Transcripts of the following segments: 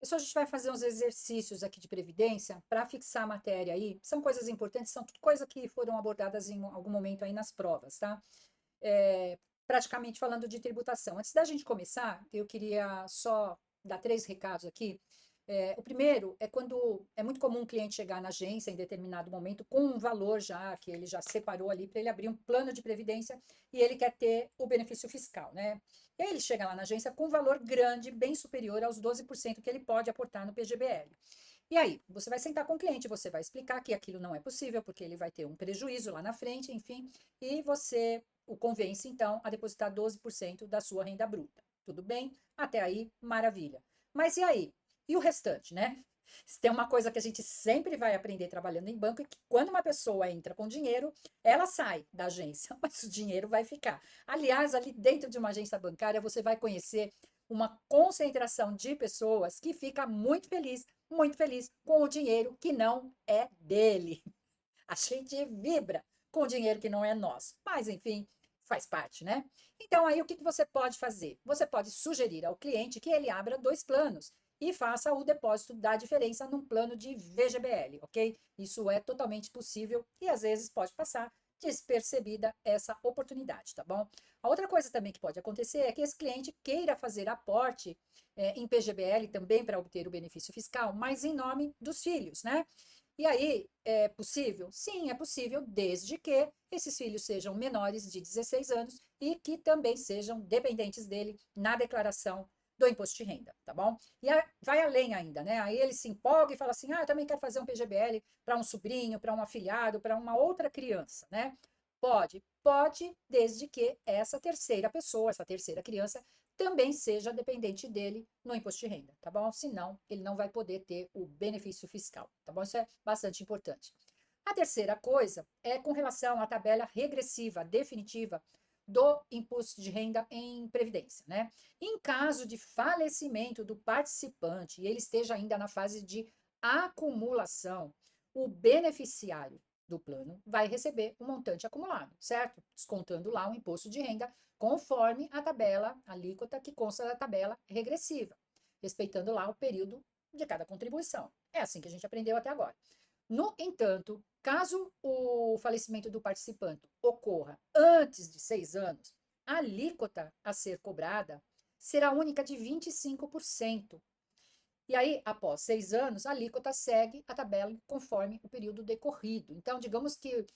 Pessoal, a gente vai fazer uns exercícios aqui de previdência para fixar a matéria aí. São coisas importantes, são tudo coisas que foram abordadas em algum momento aí nas provas, tá? Praticamente falando de tributação. Antes da gente começar, eu queria só dar 3 recados aqui. O primeiro é quando é muito comum um cliente chegar na agência em determinado momento com um valor já que ele já separou ali para ele abrir um plano de previdência e ele quer ter o benefício fiscal, né? E aí ele chega lá na agência com um valor grande, bem superior aos 12% que ele pode aportar no PGBL. E aí, você vai sentar com o cliente, você vai explicar que aquilo não é possível, porque ele vai ter um prejuízo lá na frente, enfim, e você o convence, então, a depositar 12% da sua renda bruta. Tudo bem? Até aí, maravilha. Mas e aí? E o restante, né? Se tem uma coisa que a gente sempre vai aprender trabalhando em banco é que quando uma pessoa entra com dinheiro, ela sai da agência, mas o dinheiro vai ficar. Aliás, ali dentro de uma agência bancária, você vai conhecer uma concentração de pessoas que fica muito feliz com o dinheiro que não é dele. A gente vibra com o dinheiro que não é nosso. Mas, enfim, faz parte, né? Então, aí o que você pode fazer? Você pode sugerir ao cliente que ele abra 2 planos e faça o depósito da diferença num plano de VGBL, ok? Isso é totalmente possível e às vezes pode passar despercebida essa oportunidade, tá bom? A outra coisa também que pode acontecer é que esse cliente queira fazer aporte em PGBL também para obter o benefício fiscal, mas em nome dos filhos, né? E aí, é possível? Sim, é possível, desde que esses filhos sejam menores de 16 anos e que também sejam dependentes dele na declaração do imposto de renda, tá bom? E vai além ainda, né? Aí ele se empolga e fala assim: ah, eu também quero fazer um PGBL para um sobrinho, para um afilhado, para uma outra criança, né? Pode, desde que essa terceira pessoa, essa terceira criança, também seja dependente dele no imposto de renda, tá bom? Senão, ele não vai poder ter o benefício fiscal, tá bom? Isso é bastante importante. A terceira coisa é com relação à tabela regressiva definitiva do imposto de renda em previdência, né? Em caso de falecimento do participante e ele esteja ainda na fase de acumulação, o beneficiário do plano vai receber um montante acumulado, certo? Descontando lá o imposto de renda conforme a tabela, a alíquota que consta da tabela regressiva, respeitando lá o período de cada contribuição. É assim que a gente aprendeu até agora. No entanto, caso o falecimento do participante ocorra antes de 6 anos, a alíquota a ser cobrada será única de 25%. E aí, após 6 anos, a alíquota segue a tabela conforme o período decorrido. Então, digamos que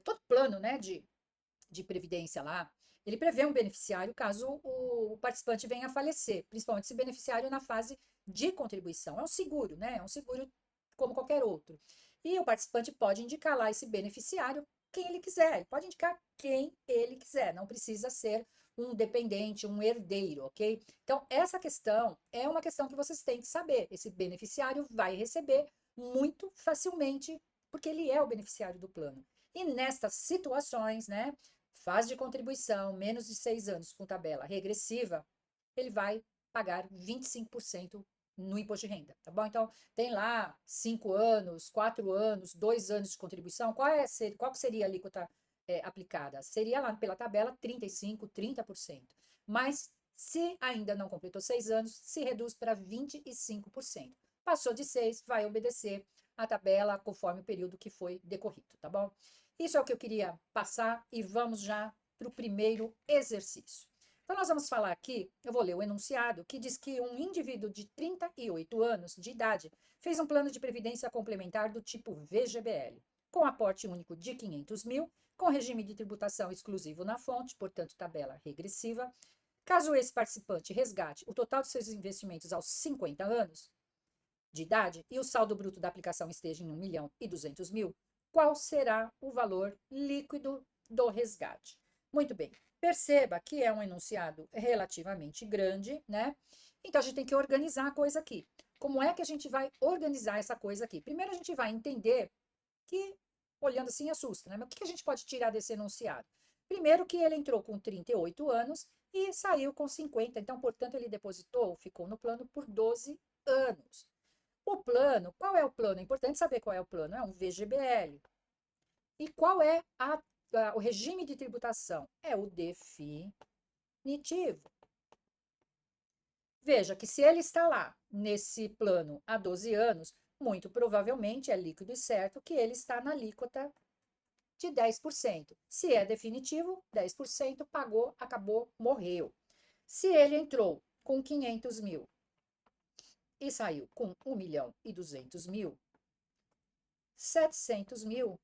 todo plano, né, de previdência lá, ele prevê um beneficiário caso o participante venha a falecer, principalmente esse beneficiário na fase de contribuição. É um seguro, né? É um seguro como qualquer outro. E o participante pode indicar lá esse beneficiário quem ele quiser, ele pode indicar quem ele quiser, não precisa ser um dependente, um herdeiro, ok? Então, essa questão é uma questão que vocês têm que saber. Esse beneficiário vai receber muito facilmente, porque ele é o beneficiário do plano. E nestas situações, né, fase de contribuição, menos de 6 anos com tabela regressiva, ele vai pagar 25% no imposto de renda, tá bom? Então, tem lá 5 anos, 4 anos, 2 anos de contribuição, qual seria a alíquota aplicada? Seria lá pela tabela 35%, 30%. Mas, se ainda não completou 6 anos, se reduz para 25%. Passou de 6, vai obedecer a tabela conforme o período que foi decorrido, tá bom? Isso é o que eu queria passar e vamos já para o primeiro exercício. Então, nós vamos falar aqui, eu vou ler o enunciado, que diz que um indivíduo de 38 anos de idade fez um plano de previdência complementar do tipo VGBL, com aporte único de 500 mil, com regime de tributação exclusivo na fonte, portanto, tabela regressiva. Caso esse participante resgate o total de seus investimentos aos 50 anos de idade e o saldo bruto da aplicação esteja em 1.200.000, qual será o valor líquido do resgate? Muito bem. Perceba que é um enunciado relativamente grande, né? Então, a gente tem que organizar a coisa aqui. Como é que a gente vai organizar essa coisa aqui? Primeiro, a gente vai entender que, olhando assim, assusta, né? Mas o que a gente pode tirar desse enunciado? Primeiro, que ele entrou com 38 anos e saiu com 50. Então, portanto, ele depositou, ficou no plano por 12 anos. O plano, qual é o plano? É importante saber qual é o plano. É um VGBL. E qual é o regime de tributação? É o definitivo. Veja que se ele está lá nesse plano há 12 anos, muito provavelmente é líquido e certo que ele está na alíquota de 10%. Se é definitivo, 10%, pagou, acabou, morreu. Se ele entrou com 500 mil e saiu com 1.200.000, 700 mil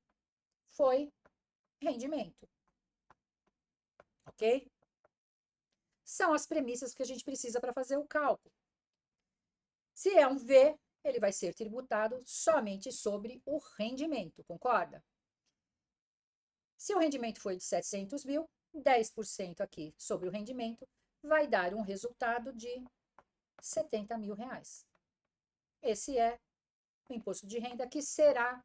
foi rendimento, ok? São as premissas que a gente precisa para fazer o cálculo. Se é um V, ele vai ser tributado somente sobre o rendimento, concorda? Se o rendimento foi de 700 mil, 10% aqui sobre o rendimento vai dar um resultado de 70 mil reais. Esse é o imposto de renda que será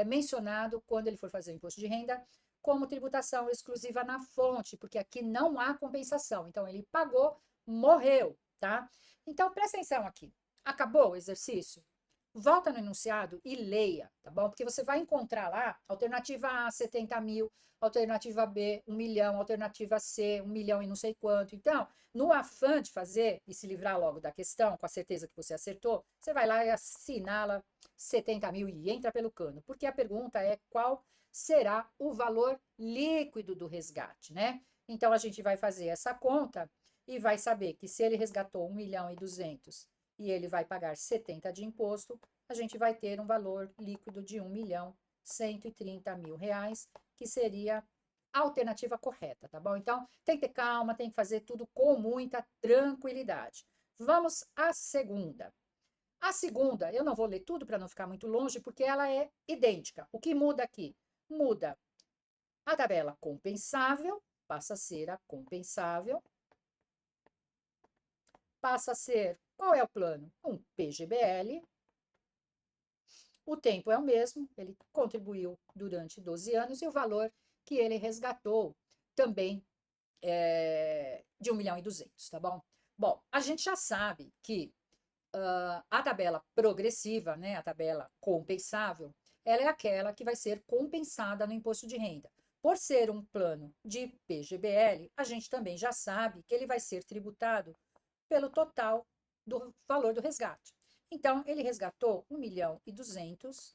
mencionado quando ele for fazer o imposto de renda como tributação exclusiva na fonte, porque aqui não há compensação. Então, ele pagou, morreu, tá? Então, presta atenção aqui. Acabou o exercício? Volta no enunciado e leia, tá bom? Porque você vai encontrar lá alternativa A, 70 mil, alternativa B, 1 milhão, alternativa C, 1 milhão e não sei quanto. Então, no afã de fazer e se livrar logo da questão, com a certeza que você acertou, você vai lá e assinala 70 mil e entra pelo cano, porque a pergunta é qual será o valor líquido do resgate, né? Então, a gente vai fazer essa conta e vai saber que se ele resgatou 1.200.000 e ele vai pagar 70 de imposto, a gente vai ter um valor líquido de 1.130.000 reais, que seria a alternativa correta, tá bom? Então, tem que ter calma, tem que fazer tudo com muita tranquilidade. Vamos à segunda. A segunda, eu não vou ler tudo para não ficar muito longe, porque ela é idêntica. O que muda aqui? Muda a tabela compensável, passa a ser a compensável, passa a ser, qual é o plano? Um PGBL. O tempo é o mesmo, ele contribuiu durante 12 anos e o valor que ele resgatou também de 1.200.000, tá bom? Bom, a gente já sabe que a tabela progressiva, né, a tabela compensável, ela é aquela que vai ser compensada no imposto de renda. Por ser um plano de PGBL, a gente também já sabe que ele vai ser tributado pelo total do valor do resgate. Então, ele resgatou 1.200.000,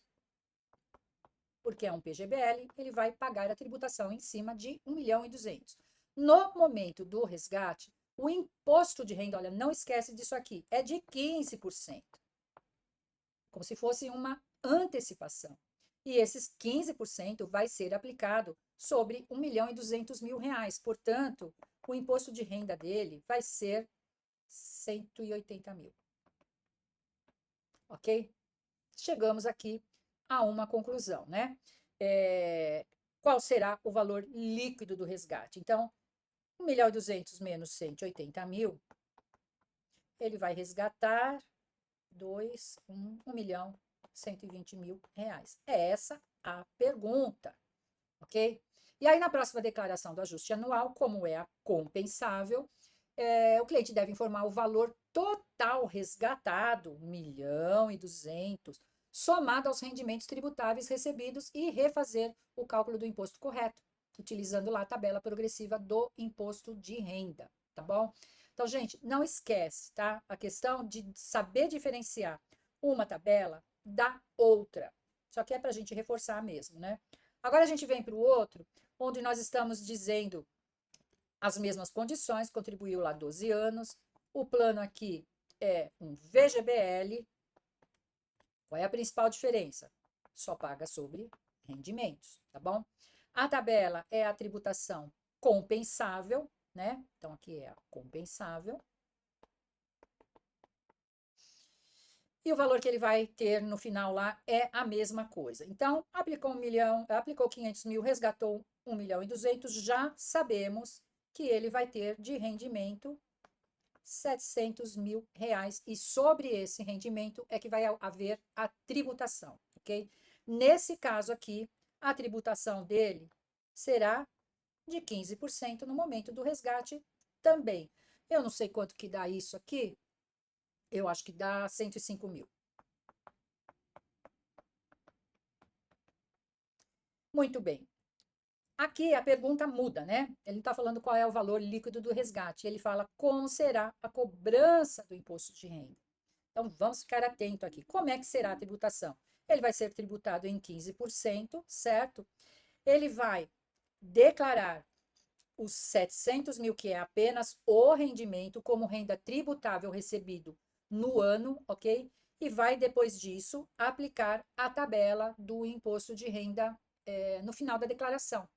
porque é um PGBL, ele vai pagar a tributação em cima de 1.200.000. No momento do resgate, o imposto de renda, olha, não esquece disso aqui, é de 15%, como se fosse uma antecipação. E esses 15% vai ser aplicado sobre 1.200.000 reais. Portanto, o imposto de renda dele vai ser 180 mil. Ok? Chegamos aqui a uma conclusão, né? Qual será o valor líquido do resgate? Então, 1.200.000 menos 180 mil, ele vai resgatar 1.120.000 reais. É essa a pergunta, ok? E aí, na próxima declaração do ajuste anual, como é a compensável, o cliente deve informar o valor total resgatado, 1.200.000, somado aos rendimentos tributáveis recebidos e refazer o cálculo do imposto correto, utilizando lá a tabela progressiva do imposto de renda, tá bom? Então, gente, não esquece, tá? A questão de saber diferenciar uma tabela da outra. Só que é para a gente reforçar mesmo, né? Agora a gente vem para o outro, onde nós estamos dizendo as mesmas condições, contribuiu lá 12 anos. O plano aqui é um VGBL. Qual é a principal diferença? Só paga sobre rendimentos, tá bom? A tabela é a tributação compensável, né? Então, aqui é a compensável. E o valor que ele vai ter no final lá é a mesma coisa. Então, aplicou 1 milhão, aplicou 500 mil, resgatou 1.200.000, já sabemos que ele vai ter de rendimento 700 mil reais. E sobre esse rendimento é que vai haver a tributação, ok? Nesse caso aqui, a tributação dele será de 15% no momento do resgate também. Eu não sei quanto que dá isso aqui, eu acho que dá 105 mil. Muito bem. Aqui a pergunta muda, né? Ele não está falando qual é o valor líquido do resgate, ele fala como será a cobrança do imposto de renda. Então, vamos ficar atento aqui. Como é que será a tributação? Ele vai ser tributado em 15%, certo? Ele vai declarar os 700 mil, que é apenas o rendimento, como renda tributável recebido no ano, ok? E vai, depois disso, aplicar a tabela do imposto de renda no final da declaração.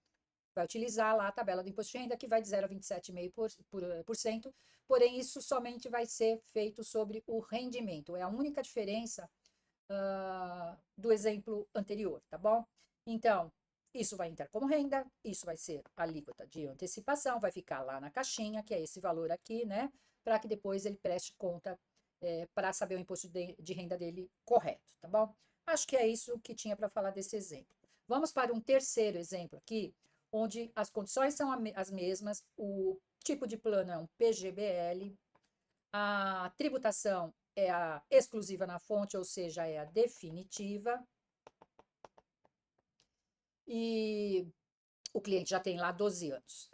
Vai utilizar lá a tabela do imposto de renda, que vai de 0 a 27,5%, porém, isso somente vai ser feito sobre o rendimento. É a única diferença do exemplo anterior, tá bom? Então, isso vai entrar como renda, isso vai ser a alíquota de antecipação, vai ficar lá na caixinha, que é esse valor aqui, né? Para que depois ele preste conta para saber o imposto de renda dele correto, tá bom? Acho que é isso que tinha para falar desse exemplo. Vamos para um terceiro exemplo aqui, onde as condições são as mesmas, o tipo de plano é um PGBL, a tributação é a exclusiva na fonte, ou seja, é a definitiva. E o cliente já tem lá 12 anos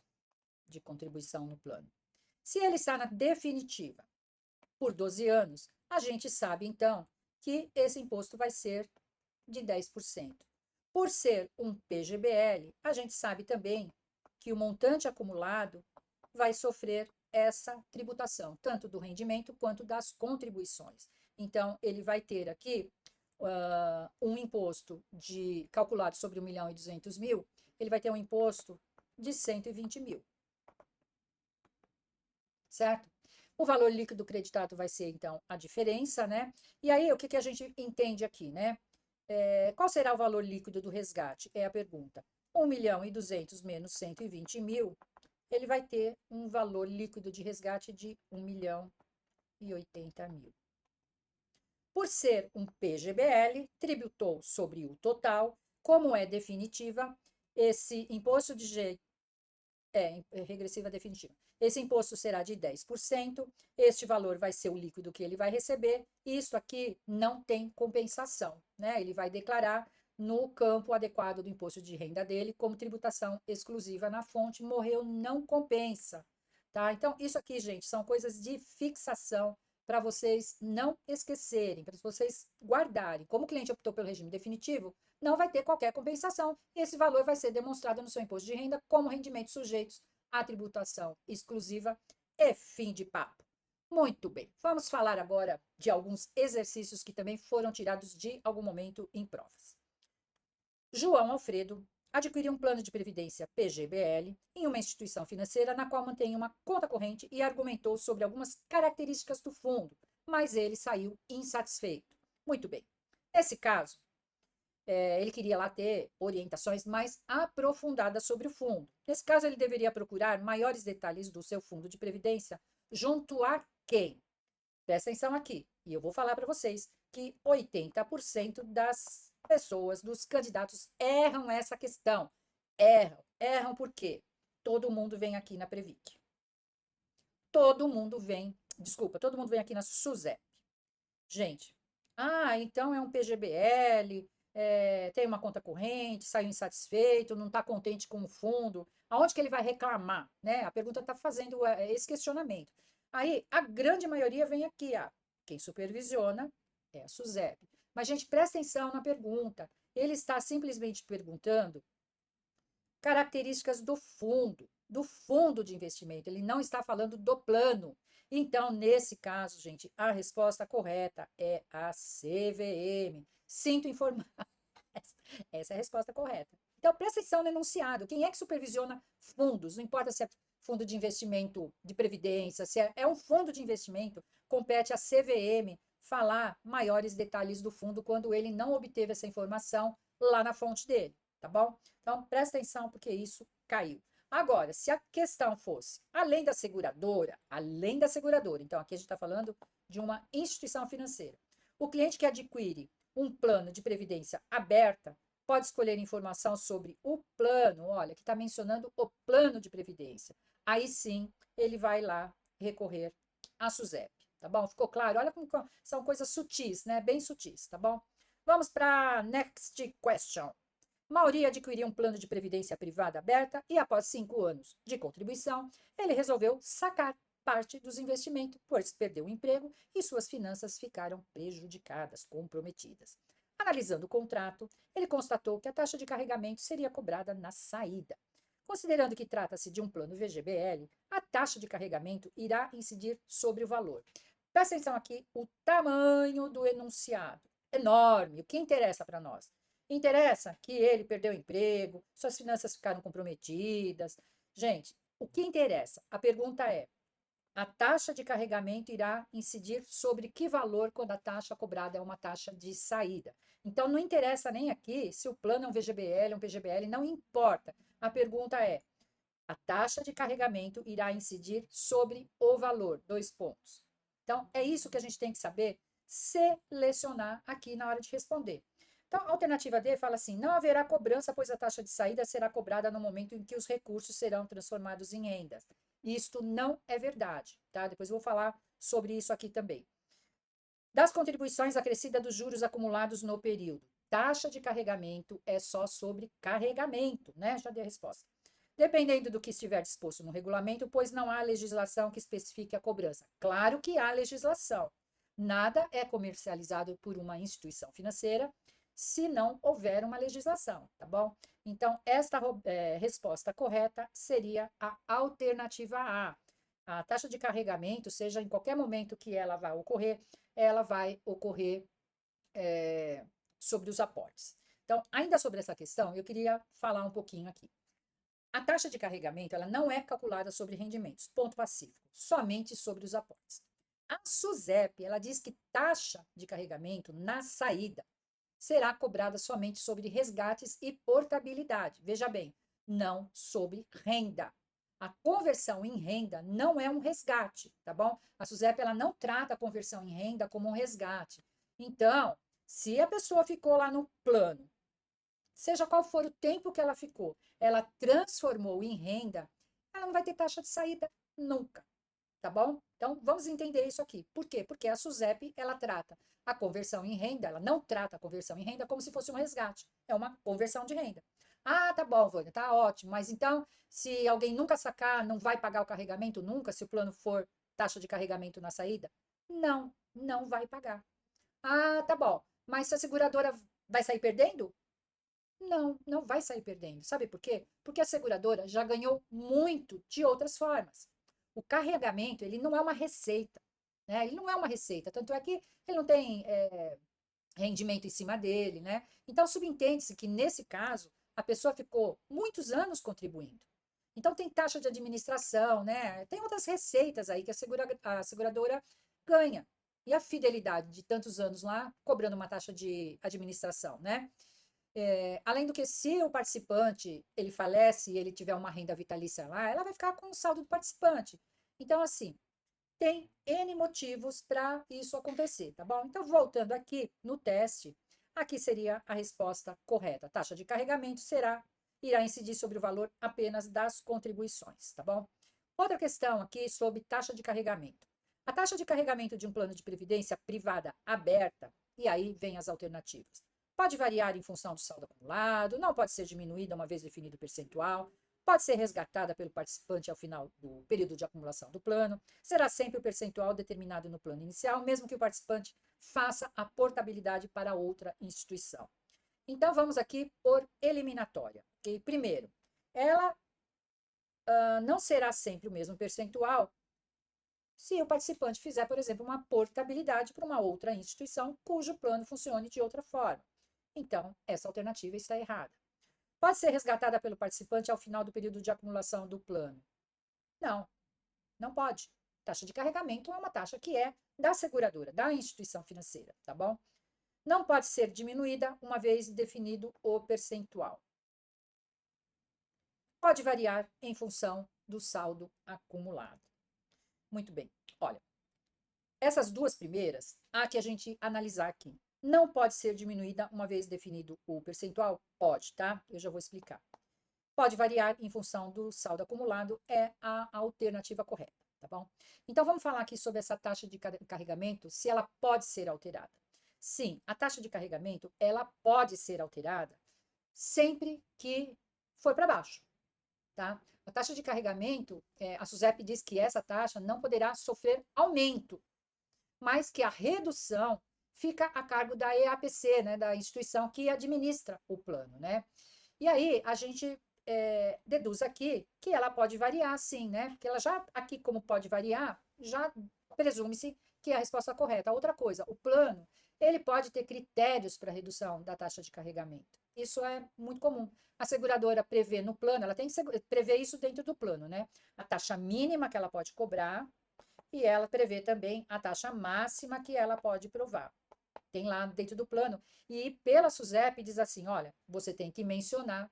de contribuição no plano. Se ele está na definitiva por 12 anos, a gente sabe, então, que esse imposto vai ser de 10%. Por ser um PGBL, a gente sabe também que o montante acumulado vai sofrer essa tributação, tanto do rendimento quanto das contribuições. Então, ele vai ter aqui um imposto calculado sobre 1.200.000, ele vai ter um imposto de 120 mil, certo? O valor líquido creditado vai ser, então, a diferença, né? E aí, o que a gente entende aqui, né? Qual será o valor líquido do resgate? É a pergunta. 1.200.000 menos 120 mil, ele vai ter um valor líquido de resgate de 1.080.000. Por ser um PGBL, tributou sobre o total, como é definitiva, esse imposto regressiva definitiva. Esse imposto será de 10%, este valor vai ser o líquido que ele vai receber, e isso aqui não tem compensação, né? Ele vai declarar no campo adequado do imposto de renda dele como tributação exclusiva na fonte, morreu, não compensa, tá? Então, isso aqui, gente, são coisas de fixação para vocês não esquecerem, para vocês guardarem. Como o cliente optou pelo regime definitivo, não vai ter qualquer compensação e esse valor vai ser demonstrado no seu imposto de renda como rendimentos sujeitos à tributação exclusiva e fim de papo. Muito bem, vamos falar agora de alguns exercícios que também foram tirados de algum momento em provas. João Alfredo adquiriu um plano de previdência PGBL em uma instituição financeira na qual mantém uma conta corrente e argumentou sobre algumas características do fundo, mas ele saiu insatisfeito. Muito bem. Nesse caso, ele queria lá ter orientações mais aprofundadas sobre o fundo. Nesse caso, ele deveria procurar maiores detalhes do seu fundo de previdência junto a quem? Presta atenção aqui, e eu vou falar para vocês que 80% das pessoas, dos candidatos, erram essa questão. Erram por quê? Todo mundo vem aqui na Previc. Todo mundo vem aqui na SUSEP. Gente, então é um PGBL, tem uma conta corrente, saiu insatisfeito, não está contente com o fundo. Aonde que ele vai reclamar, né? A pergunta está fazendo esse questionamento. Aí, a grande maioria vem aqui, quem supervisiona é a SUSEP. Mas, gente, presta atenção na pergunta. Ele está simplesmente perguntando características do fundo de investimento. Ele não está falando do plano. Então, nesse caso, gente, a resposta correta é a CVM. Sinto informar. Essa é a resposta correta. Então, presta atenção no enunciado. Quem é que supervisiona fundos? Não importa se é fundo de investimento de previdência, se é um fundo de investimento, compete à CVM falar maiores detalhes do fundo quando ele não obteve essa informação lá na fonte dele, tá bom? Então, presta atenção porque isso caiu. Agora, se a questão fosse além da seguradora, então aqui a gente está falando de uma instituição financeira. O cliente que adquire um plano de previdência aberta pode escolher informação sobre o plano, olha, que está mencionando o plano de previdência. Aí sim, ele vai lá recorrer à SUSEP, tá bom? Ficou claro? Olha como são coisas sutis, né? Bem sutis, tá bom? Vamos para a next question. Mauri adquiriu um plano de previdência privada aberta e, após 5 anos de contribuição, ele resolveu sacar parte dos investimentos, pois perdeu o emprego e suas finanças ficaram prejudicadas, comprometidas. Analisando o contrato, ele constatou que a taxa de carregamento seria cobrada na saída. Considerando que trata-se de um plano VGBL, a taxa de carregamento irá incidir sobre o valor. Presta atenção aqui, o tamanho do enunciado. Enorme. O que interessa para nós? Interessa que ele perdeu o emprego, suas finanças ficaram comprometidas. Gente, o que interessa? A pergunta é: a taxa de carregamento irá incidir sobre que valor quando a taxa cobrada é uma taxa de saída. Então, não interessa nem aqui se o plano é um VGBL, um PGBL, não importa. A pergunta é: a taxa de carregamento irá incidir sobre o valor? Dois pontos. Então, é isso que a gente tem que saber selecionar aqui na hora de responder. Então, a alternativa D fala assim: não haverá cobrança, pois a taxa de saída será cobrada no momento em que os recursos serão transformados em rendas. Isto não é verdade, tá? Depois eu vou falar sobre isso aqui também. Das contribuições acrescidas dos juros acumulados no período. Taxa de carregamento é só sobre carregamento, né? Já dei a resposta. Dependendo do que estiver disposto no regulamento, pois não há legislação que especifique a cobrança. Claro que há legislação. Nada é comercializado por uma instituição financeira se não houver uma legislação, tá bom? Então, esta resposta correta seria a alternativa A. A taxa de carregamento, seja em qualquer momento que ela vai ocorrer sobre os aportes. Então, ainda sobre essa questão, eu queria falar um pouquinho aqui. A taxa de carregamento ela não é calculada sobre rendimentos, ponto pacífico, somente sobre os aportes. A SUSEP, ela diz que taxa de carregamento na saída será cobrada somente sobre resgates e portabilidade. Veja bem, não sobre renda. A conversão em renda não é um resgate, tá bom? A SUSEP ela não trata a conversão em renda como um resgate. Então, se a pessoa ficou lá no plano, seja qual for o tempo que ela ficou, ela transformou em renda, ela não vai ter taxa de saída nunca, tá bom? Então, vamos entender isso aqui. Por quê? Porque a SUSEP, ela trata a conversão em renda, ela não trata a conversão em renda como se fosse um resgate, é uma conversão de renda. Ah, tá bom, Vânia, tá ótimo, mas então, se alguém nunca sacar, não vai pagar o carregamento nunca, se o plano for taxa de carregamento na saída? Não, não vai pagar. Ah, tá bom, mas se a seguradora vai sair perdendo? Não, não vai sair perdendo. Sabe por quê? Porque a seguradora já ganhou muito de outras formas. O carregamento, ele não é uma receita, né? Ele não é uma receita, tanto é que ele não tem rendimento em cima dele, né? Então, subentende-se que, nesse caso, a pessoa ficou muitos anos contribuindo. Então, tem taxa de administração, né? Tem outras receitas aí que a seguradora ganha. E a fidelidade de tantos anos lá, cobrando uma taxa de administração, né? Além do que, se o participante ele falece e ele tiver uma renda vitalícia lá, ela vai ficar com o saldo do participante. Então, assim, tem N motivos para isso acontecer, tá bom? Então, voltando aqui no teste, aqui seria a resposta correta. A taxa de carregamento irá incidir sobre o valor apenas das contribuições, tá bom? Outra questão aqui sobre taxa de carregamento. A taxa de carregamento de um plano de previdência privada aberta, e aí vem as alternativas. Pode variar em função do saldo acumulado, não pode ser diminuída uma vez definido o percentual, pode ser resgatada pelo participante ao final do período de acumulação do plano, será sempre o percentual determinado no plano inicial, mesmo que o participante faça a portabilidade para outra instituição. Então, vamos aqui por eliminatória. Okay? Primeiro, ela não será sempre o mesmo percentual se o participante fizer, por exemplo, uma portabilidade para uma outra instituição cujo plano funcione de outra forma. Então, essa alternativa está errada. Pode ser resgatada pelo participante ao final do período de acumulação do plano? Não, não pode. Taxa de carregamento é uma taxa que é da seguradora, da instituição financeira, tá bom? Não pode ser diminuída uma vez definido o percentual. Pode variar em função do saldo acumulado. Muito bem. Olha, essas duas primeiras, há que a gente analisar aqui. Não pode ser diminuída uma vez definido o percentual? Pode, tá? Eu já vou explicar. Pode variar em função do saldo acumulado, é a alternativa correta, tá bom? Então, vamos falar aqui sobre essa taxa de carregamento, se ela pode ser alterada. Sim, a taxa de carregamento, ela pode ser alterada sempre que for para baixo. tá? A taxa de carregamento, a SUSEP diz que essa taxa não poderá sofrer aumento, mas que a redução fica a cargo da EAPC, né, da instituição que administra o plano, né? E aí a gente deduz aqui que ela pode variar, sim, né? Porque ela já, aqui como pode variar, já presume-se que é a resposta correta. Outra coisa, o plano, ele pode ter critérios para redução da taxa de carregamento. Isso é muito comum. A seguradora prevê no plano, ela tem que prever isso dentro do plano, né? A taxa mínima que ela pode cobrar e ela prevê também a taxa máxima que ela pode provar. Tem lá dentro do plano. E pela SUSEP diz assim, olha, você tem que mencionar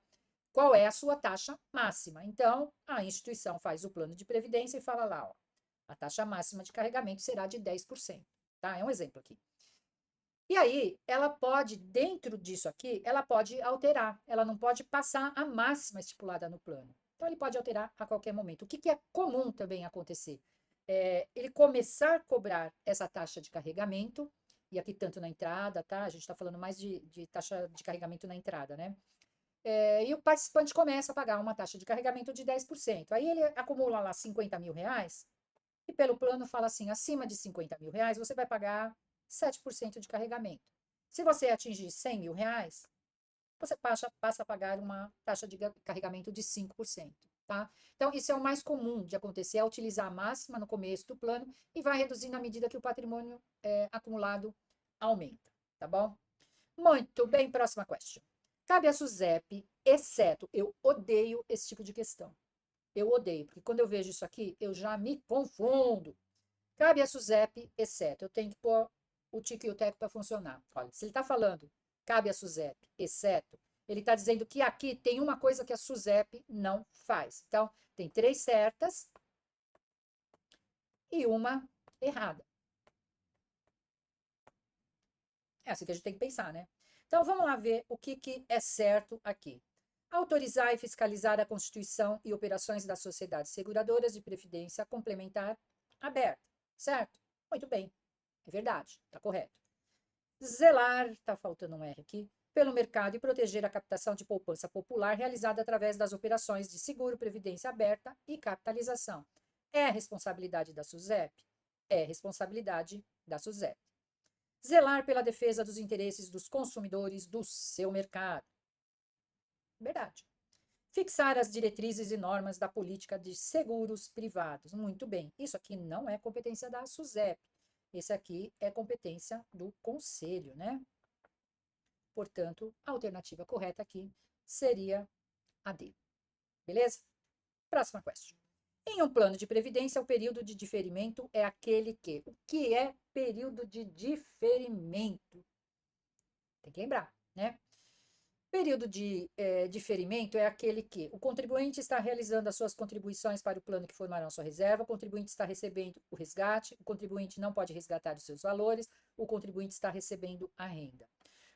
qual é a sua taxa máxima. Então, a instituição faz o plano de previdência e fala lá, ó, a taxa máxima de carregamento será de 10%, tá? É um exemplo aqui. E aí, ela pode, dentro disso aqui, ela pode alterar, ela não pode passar a máxima estipulada no plano. Então, ele pode alterar a qualquer momento. O que é comum também acontecer? Ele começar a cobrar essa taxa de carregamento, e aqui tanto na entrada, tá? A gente está falando mais de taxa de carregamento na entrada, né? E o participante começa a pagar uma taxa de carregamento de 10%. Aí ele acumula lá 50 mil reais, e pelo plano fala assim, acima de 50 mil reais, você vai pagar 7% de carregamento. Se você atingir 100 mil reais, você passa a pagar uma taxa de carregamento de 5%, tá? Então, isso é o mais comum de acontecer, é utilizar a máxima no começo do plano e vai reduzindo à medida que o patrimônio acumulado aumenta, tá bom? Muito bem, próxima question. Cabe à SUSEP, exceto, eu odeio esse tipo de questão. Eu odeio, porque quando eu vejo isso aqui, eu já me confundo. Cabe à SUSEP, exceto, eu tenho que pôr o tico e o teco para funcionar. Olha, se ele está falando cabe à SUSEP, exceto, ele está dizendo que aqui tem uma coisa que a SUSEP não faz. Então, tem 3 certas e uma errada. É assim que a gente tem que pensar, né? Então, vamos lá ver o que é certo aqui. Autorizar e fiscalizar a constituição e operações das sociedades seguradoras de previdência complementar aberta, certo? Muito bem, é verdade, está correto. Zelar, está faltando um R aqui, pelo mercado e proteger a captação de poupança popular realizada através das operações de seguro, previdência aberta e capitalização. É responsabilidade da SUSEP? É responsabilidade da SUSEP. Zelar pela defesa dos interesses dos consumidores do seu mercado. Verdade. Fixar as diretrizes e normas da política de seguros privados. Muito bem. Isso aqui não é competência da SUSEP. Esse aqui é competência do conselho, né? Portanto, a alternativa correta aqui seria a D. Beleza? Próxima question. Em um plano de previdência, o período de diferimento é aquele que... O que é período de diferimento? Tem que lembrar, né? Período de diferimento é aquele que o contribuinte está realizando as suas contribuições para o plano que formarão sua reserva, o contribuinte está recebendo o resgate, o contribuinte não pode resgatar os seus valores, o contribuinte está recebendo a renda.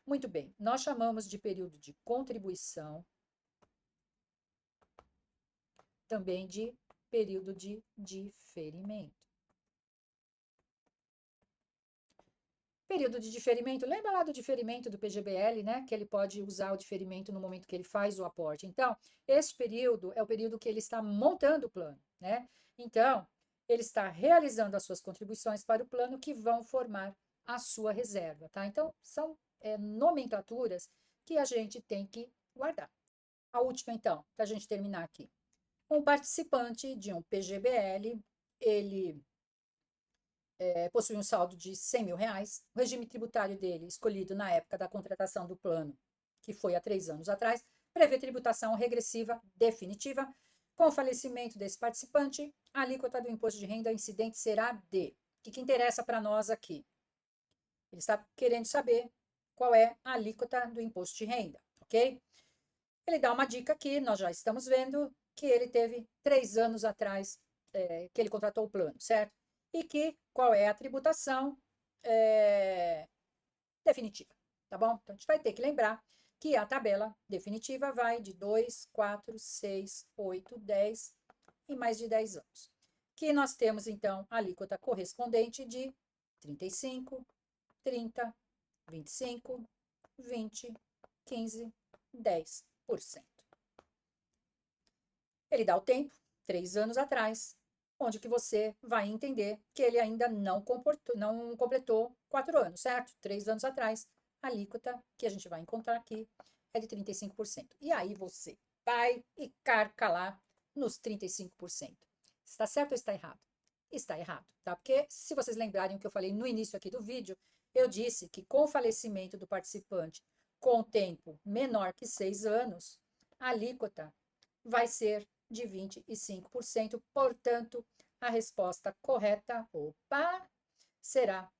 Muito bem, nós chamamos de período de contribuição, também de período de diferimento. Período de diferimento, lembra lá do diferimento do PGBL, né? Que ele pode usar o diferimento no momento que ele faz o aporte. Então, esse período é o período que ele está montando o plano, né? Então, ele está realizando as suas contribuições para o plano que vão formar a sua reserva, tá? Então, são nomenclaturas que a gente tem que guardar. A última, então, para a gente terminar aqui. Um participante de um PGBL, ele possui um saldo de 100 mil reais. O regime tributário dele, escolhido na época da contratação do plano, que foi há 3 anos atrás, prevê tributação regressiva definitiva. Com o falecimento desse participante, a alíquota do imposto de renda incidente será de... O que interessa para nós aqui? Ele está querendo saber qual é a alíquota do imposto de renda, ok? Ele dá uma dica aqui, nós já estamos vendo que ele teve 3 anos atrás que ele contratou o plano, certo? E que qual é a tributação definitiva, tá bom? Então, a gente vai ter que lembrar que a tabela definitiva vai de 2, 4, 6, 8, 10 e mais de 10 anos. Que nós temos, então, a alíquota correspondente de 35, 30, 25, 20, 15, 10%. Ele dá o tempo, 3 anos atrás, onde que você vai entender que ele ainda não completou 4 anos, certo? 3 anos atrás, a alíquota que a gente vai encontrar aqui é de 35%. E aí você vai e carca lá nos 35%. Está certo ou está errado? Está errado, tá? Porque se vocês lembrarem o que eu falei no início aqui do vídeo, eu disse que com o falecimento do participante com tempo menor que 6 anos, a alíquota vai ser de 25%, portanto, a resposta correta, opa, será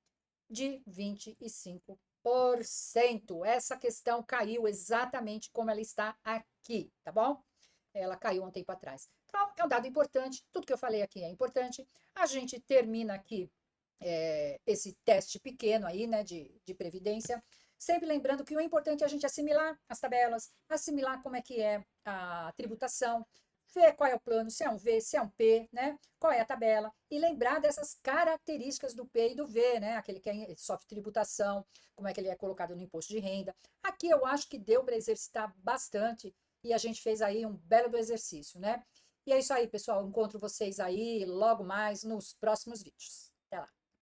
de 25%. Essa questão caiu exatamente como ela está aqui, tá bom? Ela caiu há um tempo atrás. Então, é um dado importante, tudo que eu falei aqui é importante. A gente termina aqui esse teste pequeno aí, né, de previdência, sempre lembrando que o importante é a gente assimilar as tabelas, assimilar como é que é a tributação, ver qual é o plano, se é um V, se é um P, né? Qual é a tabela, e lembrar dessas características do P e do V, né? Aquele que sofre tributação, como é que ele é colocado no imposto de renda. Aqui eu acho que deu para exercitar bastante e a gente fez aí um belo do exercício, né? E é isso aí, pessoal. Encontro vocês aí logo mais nos próximos vídeos. Até lá!